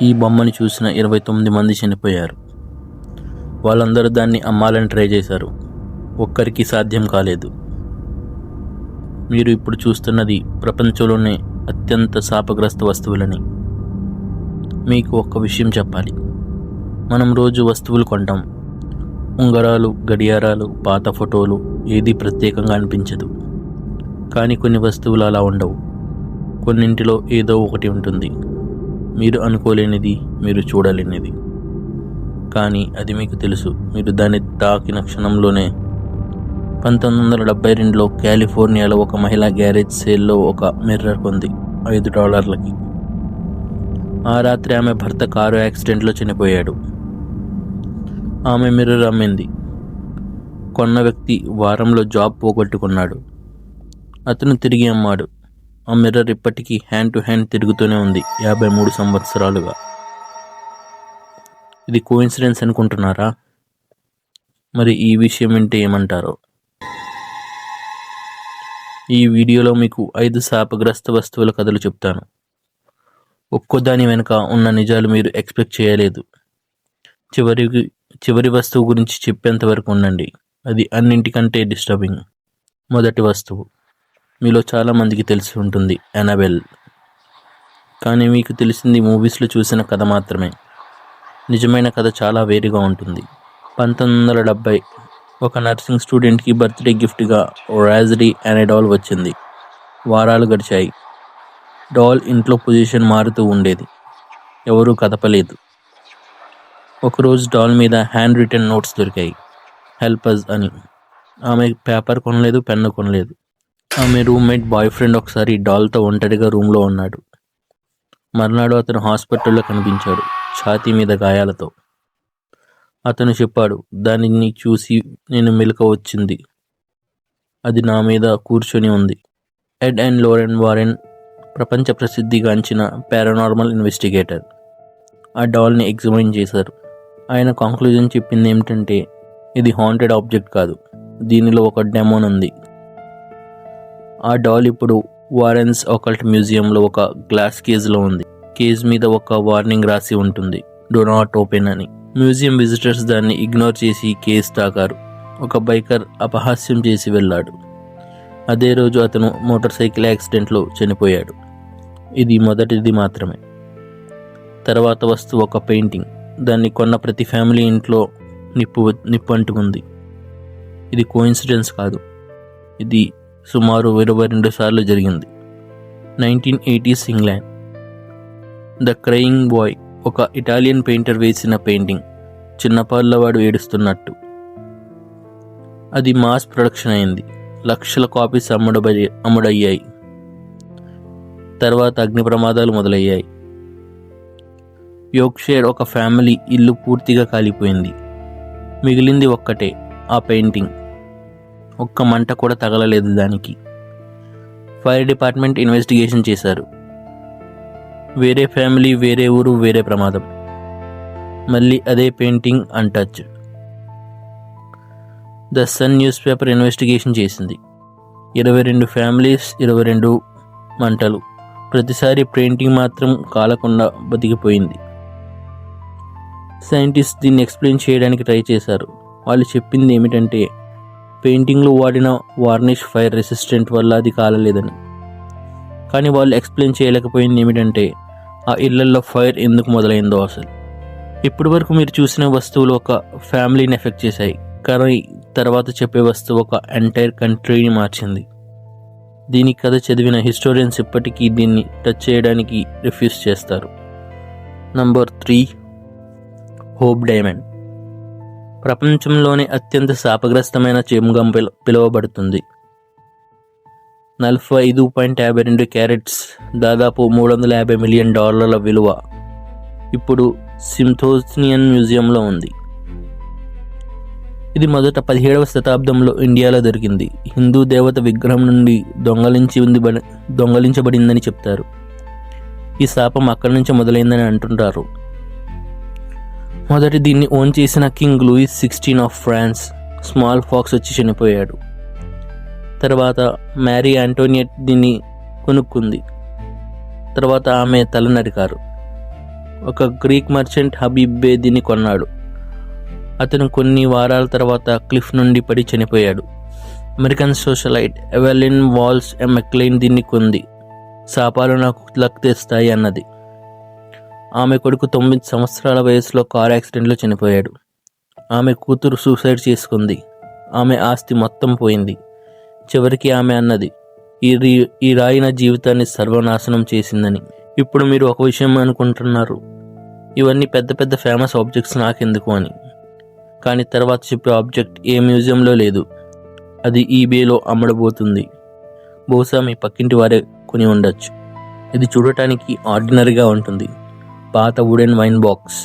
ఈ బొమ్మని చూసిన 29 మంది చనిపోయారు. వాళ్ళందరూ దాన్ని అమ్మాలని ట్రై చేశారు. ఒక్కరికి సాధ్యం కాలేదు. మీరు ఇప్పుడు చూస్తున్నది ప్రపంచంలోనే అత్యంత శాపగ్రస్త వస్తువులని. మీకు ఒక్క విషయం చెప్పాలి. మనం రోజు వస్తువులు కొంటాం. ఉంగరాలు, గడియారాలు, పాత ఫోటోలు, ఏది ప్రత్యేకంగా అనిపించదు. కానీ కొన్ని వస్తువులు అలా ఉండవు. కొన్నింటిలో ఏదో ఒకటి ఉంటుంది. మీరు అనుకోలేనిది, మీరు చూడలేనిది. కానీ అది మీకు తెలుసు. మీరు దాన్ని తాకిన క్షణంలోనే. 1972లో కాలిఫోర్నియాలో ఒక మహిళ గ్యారేజ్ సేల్లో ఒక మిర్రర్ కొంది $5. ఆ రాత్రి ఆమె భర్త కారు యాక్సిడెంట్లో చనిపోయాడు. ఆమె మిర్రర్ అమ్మింది. కొన్న వ్యక్తి వారంలో జాబ్ పోగొట్టుకున్నాడు. అతను తిరిగి అమ్మాడు. ఆ మిర్రర్ ఇప్పటికీ హ్యాండ్ టు హ్యాండ్ తిరుగుతూనే ఉంది 53 సంవత్సరాలుగా. ఇది కోఇన్సిడెన్స్ అనుకుంటున్నారా? మరి ఈ విషయం వింటే ఏమంటారో? ఈ వీడియోలో మీకు 5 శాపగ్రస్త వస్తువుల కథలు చెప్తాను. ఒక్కోదాని వెనుక ఉన్న నిజాలు మీరు ఎక్స్పెక్ట్ చేయలేదు. చివరి వస్తువు గురించి చెప్పేంత వరకు ఉండండి. అది అన్నింటికంటే డిస్టర్బింగ్. మొదటి వస్తువు మీలో చాలామందికి తెలిసి ఉంటుంది, అన్నబెల్. కానీ మీకు తెలిసింది మూవీస్లో చూసిన కథ మాత్రమే. నిజమైన కథ చాలా వేరుగా ఉంటుంది. 1970 ఒక నర్సింగ్ స్టూడెంట్కి బర్త్డే గిఫ్ట్గా రాజరీ అనే డాల్ వచ్చింది. వారాలు గడిచాయి. డాల్ ఇంట్లో పొజిషన్ మారుతూ ఉండేది. ఎవరూ కదపలేదు. ఒకరోజు డాల్ మీద హ్యాండ్ రిటన్ నోట్స్ దొరికాయి, హెల్ప్ అస్ అని. ఆమె పేపర్ కొనలేదు, పెన్ను కొనలేదు. ఆమె రూమ్మేట్ బాయ్ ఫ్రెండ్ ఒకసారి డాల్తో ఒంటరిగా రూమ్లో ఉన్నాడు. మర్నాడు అతను హాస్పిటల్లో కనిపించాడు, ఛాతీ మీద గాయాలతో. అతను చెప్పాడు, దానిని చూసి నేను మెలకువ వచ్చింది. అది నా మీద కూర్చొని ఉంది. ఎడ్ అండ్ లోరెన్ వారెన్ ప్రపంచ ప్రసిద్ధిగాంచిన పారానార్మల్ ఇన్వెస్టిగేటర్ ఆ డాల్ని ఎగ్జామిన్ చేశారు. ఆయన కంక్లూజన్ చెప్పింది ఏమిటంటే, ఇది హాంటెడ్ ఆబ్జెక్ట్ కాదు, దీనిలో ఒక డెమోన్ ఉంది. ఆ డాల్ ఇప్పుడు వారెన్స్ ఆకల్ట్ మ్యూజియంలో ఒక గ్లాస్ కేజ్లో ఉంది. కేజ్ మీద ఒక వార్నింగ్ రాసి ఉంటుంది, డో నాట్ ఓపెన్ అని. మ్యూజియం విజిటర్స్ దాన్ని ఇగ్నోర్ చేసి కేజ్ తాకారు. ఒక బైకర్ అపహాస్యం చేసి వెళ్ళాడు. అదే రోజు అతను మోటార్ సైకిల్ యాక్సిడెంట్లో చనిపోయాడు. ఇది మొదటిది మాత్రమే. తర్వాత వస్తువు ఒక పెయింటింగ్. దాన్ని కొన్న ప్రతి ఫ్యామిలీ ఇంట్లో నిప్పు అంటుకుంది. ఇది కోఇన్సిడెన్స్ కాదు. ఇది సుమారు 22 సార్లు జరిగింది. 1980s England. The crying boy ఒక ఇటాలియన్ పెయింటర్ వేసిన పెయింటింగ్, చిన్నపాళ్ళవాడు ఏడుస్తున్నట్టు. అది మాస్ ప్రొడక్షన్ అయింది. లక్షల కాపీస్ అమ్ముడయ్యాయి. తర్వాత అగ్ని ప్రమాదాలు మొదలయ్యాయి. యోర్క్షైర్ ఒక ఫ్యామిలీ ఇల్లు పూర్తిగా కాలిపోయింది. మిగిలింది ఒక్కటే, ఆ పెయింటింగ్. ఒక్క మంట కూడా తగలలేదు దానికి. ఫైర్ డిపార్ట్మెంట్ ఇన్వెస్టిగేషన్ చేశారు. వేరే ఫ్యామిలీ, వేరే ఊరు, వేరే ప్రమాదం. మళ్ళీ అదే painting untouch. The Sun news paper investigation చేసింది. 22 ఫ్యామిలీస్, 22 మంటలు. ప్రతిసారి పెయింటింగ్ మాత్రం కాలకుండా బతికిపోయింది. సైంటిస్ట్ దీన్ని ఎక్స్ప్లెయిన్ చేయడానికి ట్రై చేశారు. వాళ్ళు చెప్పింది ఏమిటంటే, పెయింటింగ్లో వాడిన వార్నిష్ ఫైర్ రెసిస్టెంట్ వల్ల అది కాలలేదని. కానీ వాళ్ళు ఎక్స్ప్లెయిన్ చేయలేకపోయింది ఏమిటంటే, ఆ ఇళ్లల్లో ఫైర్ ఎందుకు మొదలైందో అసలు. ఇప్పటి వరకు మీరు చూసిన వస్తువులు ఒక ఫ్యామిలీని ఎఫెక్ట్ చేశాయి, కానీ తర్వాత చెప్పే వస్తువు ఒక ఎంటైర్ కంట్రీని మార్చింది. దీని కథ చదివిన హిస్టోరియన్స్ ఇప్పటికీ దీన్ని టచ్ చేయడానికి రిఫ్యూజ్ చేస్తారు. Number 3, hope diamond. ప్రపంచంలోనే అత్యంత శాపగ్రస్తమైన చెముగా పిలువబడుతుంది. 45.52 క్యారెట్స్, దాదాపు $350 మిలియన్ విలువ. ఇప్పుడు స్మిథోనియన్ మ్యూజియంలో ఉంది. ఇది మొదట 17వ శతాబ్దంలో ఇండియాలో దొరికింది. హిందూ దేవత విగ్రహం నుండి దొంగలించబడిందని చెప్తారు. ఈ శాపం అక్కడి నుంచి మొదలైందని అంటుంటారు. మొదటి దీన్ని ఓన్ చేసిన king Louis 16 of France smallpox వచ్చి చనిపోయాడు. తర్వాత మ్యారీ ఆంటోనియట్ దీన్ని కొనుక్కుంది. తర్వాత ఆమె తల నరికారు. ఒక గ్రీక్ మర్చెంట్ హబీబ్ బే దీన్ని కొన్నాడు. అతను కొన్ని వారాల తర్వాత క్లిఫ్ నుండి పడి చనిపోయాడు. American socialite Evelyn Walsh McLean దీన్ని కొంది. శాపాలు నాకు లక్ తెస్తాయి అన్నది. ఆమె కొడుకు 9 సంవత్సరాల వయసులో కారు యాక్సిడెంట్లో చనిపోయాడు. ఆమె కూతురు సూసైడ్ చేసుకుంది. ఆమె ఆస్తి మొత్తం పోయింది. చివరికి ఆమె అన్నది, ఈ రాయి నా జీవితాన్ని సర్వనాశనం చేసిందని. ఇప్పుడు మీరు ఒక విషయం అనుకుంటున్నారు, ఇవన్నీ పెద్ద పెద్ద ఫేమస్ ఆబ్జెక్ట్స్ నాకెందుకు అని. కానీ తర్వాత చెప్పే ఆబ్జెక్ట్ ఏ మ్యూజియంలో లేదు. అది ఈబేలో అమ్మడబోతుంది. బహుశా మీ పక్కింటి వారే కొని ఉండొచ్చు. ఇది చూడటానికి ఆర్డినరీగా ఉంటుంది. పాత వుడెన్ వైన్ బాక్స్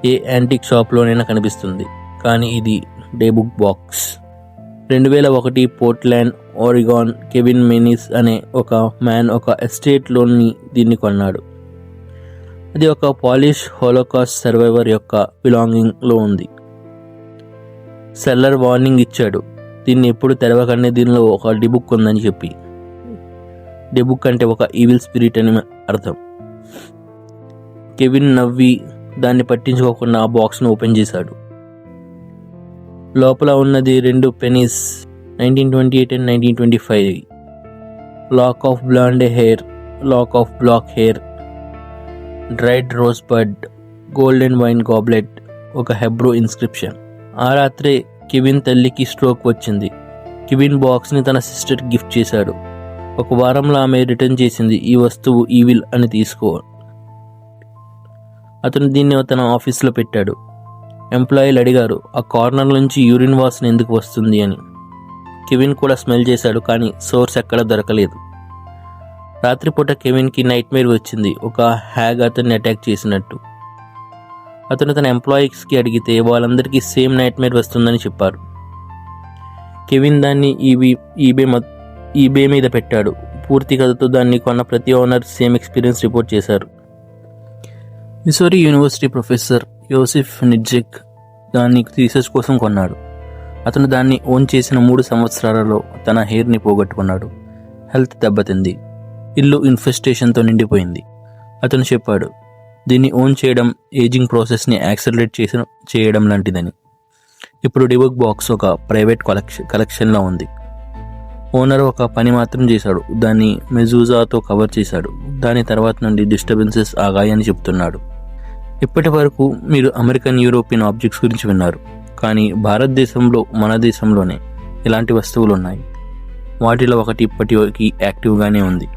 ఏ యాంటిక్ షాప్లోనైనా కనిపిస్తుంది. కానీ ఇది dybbuk box. 2001 Portland, Oregon Kevin Mannis అనే ఒక మ్యాన్ ఒక ఎస్టేట్లోని దీన్ని కొన్నాడు. అది ఒక పాలిష్ హోలోకాస్ట్ సర్వైవర్ యొక్క బిలాంగింగ్లో ఉంది. సెల్లర్ వార్నింగ్ ఇచ్చాడు, దీన్ని ఎప్పుడు తెరవకండి, దీనిలో ఒక డిబుక్ ఉందని చెప్పి. డిబుక్ అంటే ఒక ఈవిల్ స్పిరిట్ అని అర్థం. కెవిన్ నవ్వి దాన్ని పట్టించుకోకుండా ఆ బాక్స్ను ఓపెన్ చేశాడు. లోపల ఉన్నది 2 pennies, 1928 and 1925. Lock of blonde hair, lock of black hair, dried rose bud, golden wine goblet, ఒక హెబ్రూ ఇన్స్క్రిప్షన్. ఆ రాత్రే కెవిన్ తల్లికి స్ట్రోక్ వచ్చింది. కెవిన్ బాక్స్ని తన సిస్టర్కి గిఫ్ట్ చేశాడు. ఒక వారంలో ఆమె రిటర్న్ చేసింది, ఈ వస్తువు ఈవిల్ అని తీసుకో. అతను దీన్ని తన ఆఫీస్లో పెట్టాడు. ఎంప్లాయీలు అడిగారు, ఆ కార్నర్ నుంచి యూరిన్ వాసన ఎందుకు వస్తుంది అని. కెవిన్ కూడా స్మెల్ చేశాడు, కానీ సోర్స్ ఎక్కడ దొరకలేదు. రాత్రిపూట కెవిన్కి నైట్ మేర్ వచ్చింది, ఒక హ్యాగ్ అతన్ని అటాక్ చేసినట్టు. అతను తన ఎంప్లాయీస్కి అడిగితే వాళ్ళందరికీ సేమ్ నైట్ మేర్ వస్తుందని చెప్పారు. కెవిన్ దాన్ని ఈబే మీద పెట్టాడు. పూర్తి కథతో దాన్ని కొన్న ప్రతి ఓనర్ సేమ్ ఎక్స్పీరియన్స్ రిపోర్ట్ చేశారు. మిసోరీ యూనివర్సిటీ ప్రొఫెసర్ యోసిఫ్ నిడ్జెక్ దాన్ని రీసెర్చ్ కోసం కొన్నాడు. అతను దాన్ని ఓన్ చేసిన 3 సంవత్సరాలలో తన హెయిర్ని పోగొట్టుకున్నాడు. హెల్త్ దెబ్బతింది. ఇల్లు ఇన్ఫెస్టేషన్తో నిండిపోయింది. అతను చెప్పాడు, దీన్ని ఓన్ చేయడం ఏజింగ్ ప్రాసెస్ని యాక్సలరేట్ చేయడం లాంటిదని. ఇప్పుడు డిబుక్ బాక్స్ ఒక ప్రైవేట్ కలెక్షన్లో ఉంది. ఓనర్ ఒక పని మాత్రం చేశాడు, దాన్ని మెజూజాతో కవర్ చేశాడు. దాని తర్వాత నుండి డిస్టర్బెన్సెస్ ఆగాయని చెప్తున్నాడు. ఇప్పటి వరకు మీరు అమెరికన్, యూరోపియన్ ఆబ్జెక్ట్స్ గురించి విన్నారు. కానీ భారతదేశంలో, మన దేశంలోనే ఇలాంటి వస్తువులు ఉన్నాయి. వాటిలో ఒకటి ఇప్పటికీ యాక్టివ్గానే ఉంది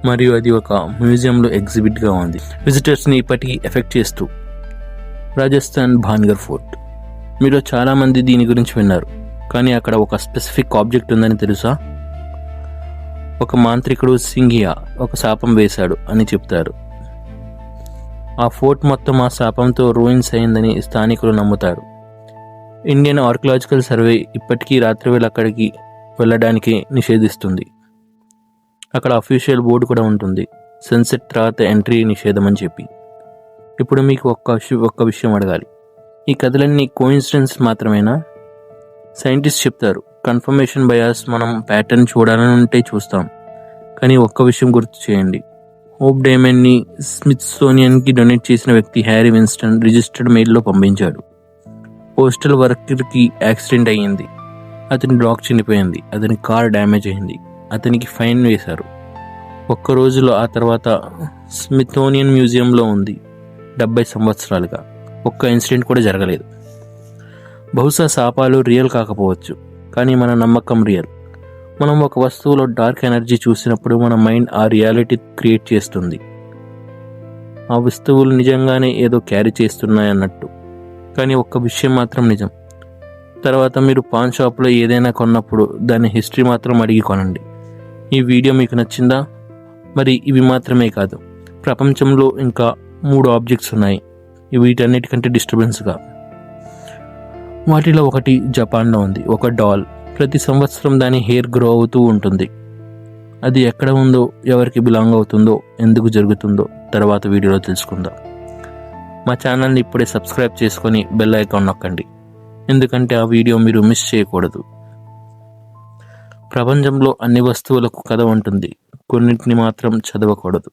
మరియు అది ఒక మ్యూజియంలో ఎగ్జిబిట్గా ఉంది, విజిటర్స్ని ఇప్పటికీ ఎఫెక్ట్ చేస్తూ. రాజస్థాన్ భాన్గర్ ఫోర్ట్. మీరు చాలామంది దీని గురించి విన్నారు, కానీ అక్కడ ఒక స్పెసిఫిక్ ఆబ్జెక్ట్ ఉందని తెలుసా? ఒక మాంత్రికుడు సింఘియా ఒక శాపం వేశాడు అని చెప్తారు. ఆ ఫోర్ట్ మొత్తం ఆ శాపంతో రూయిన్స్ అయిందని స్థానికులు నమ్ముతారు. ఇండియన్ ఆర్కియలాజికల్ సర్వే ఇప్పటికీ రాత్రివేళ అక్కడికి వెళ్ళడానికి నిషేధిస్తుంది. అక్కడ అఫీషియల్ బోర్డు కూడా ఉంటుంది, సన్సెట్ తర్వాత ఎంట్రీ నిషేధం అని చెప్పి. ఇప్పుడు మీకు ఒక్క విషయం అడగాలి, ఈ కథలన్నీ కోఇన్సిడెన్స్ మాత్రమేనా? సైంటిస్ట్ చెప్తారు, కన్ఫర్మేషన్ బయాస్. మనం ప్యాటర్న్ చూడాలని ఉంటే చూస్తాం. కానీ ఒక్క విషయం గుర్తు చేయండి, హోప్ డైమండ్ని స్మిత్సోనియన్కి డొనేట్ చేసిన వ్యక్తి హ్యారీ విన్స్టన్ రిజిస్టర్డ్ మెయిల్లో పంపించాడు. పోస్టల్ వర్కర్కి యాక్సిడెంట్ అయ్యింది. అతని డాగ్ చనిపోయింది. అతని కార్ డ్యామేజ్ అయింది. అతనికి ఫైన్ వేశారు. ఒక్క రోజులో ఆ తర్వాత స్మిథోనియన్ మ్యూజియంలో ఉంది. 70 సంవత్సరాలుగా ఒక్క ఇన్సిడెంట్ కూడా జరగలేదు. బహుశా శాపాలు రియల్ కాకపోవచ్చు, కానీ మన నమ్మకం రియల్. మనం ఒక వస్తువులో డార్క్ ఎనర్జీ చూసినప్పుడు మన మైండ్ ఆ రియాలిటీ క్రియేట్ చేస్తుంది. ఆ వస్తువులు నిజంగానే ఏదో క్యారీ చేస్తున్నాయి అన్నట్టు. కానీ ఒక్క విషయం మాత్రం నిజం, తర్వాత మీరు పాన్ షాప్లో ఏదైనా కొన్నప్పుడు దాని హిస్టరీ మాత్రం అడిగి కొనండి. ఈ వీడియో మీకు నచ్చిందా? మరి ఇవి మాత్రమే కాదు, ప్రపంచంలో ఇంకా 3 ఆబ్జెక్ట్స్ ఉన్నాయి, వీటన్నిటికంటే డిస్టర్బెన్స్గా. వాటిలో ఒకటి జపాన్లో ఉంది, ఒక డాల్. ప్రతి సంవత్సరం దాని హెయిర్ గ్రో అవుతూ ఉంటుంది. అది ఎక్కడ ఉందో, ఎవరికి బిలాంగ్ అవుతుందో, ఎందుకు జరుగుతుందో తర్వాత వీడియోలో తెలుసుకుందాం. మా ఛానల్ని ఇప్పుడే సబ్స్క్రైబ్ చేసుకొని బెల్ ఐకాన్ నొక్కండి, ఎందుకంటే ఆ వీడియో మీరు మిస్ చేయకూడదు. ప్రపంచంలో అన్ని వస్తువులకు కథ ఉంటుంది, కొన్నింటిని మాత్రం చదవకూడదు.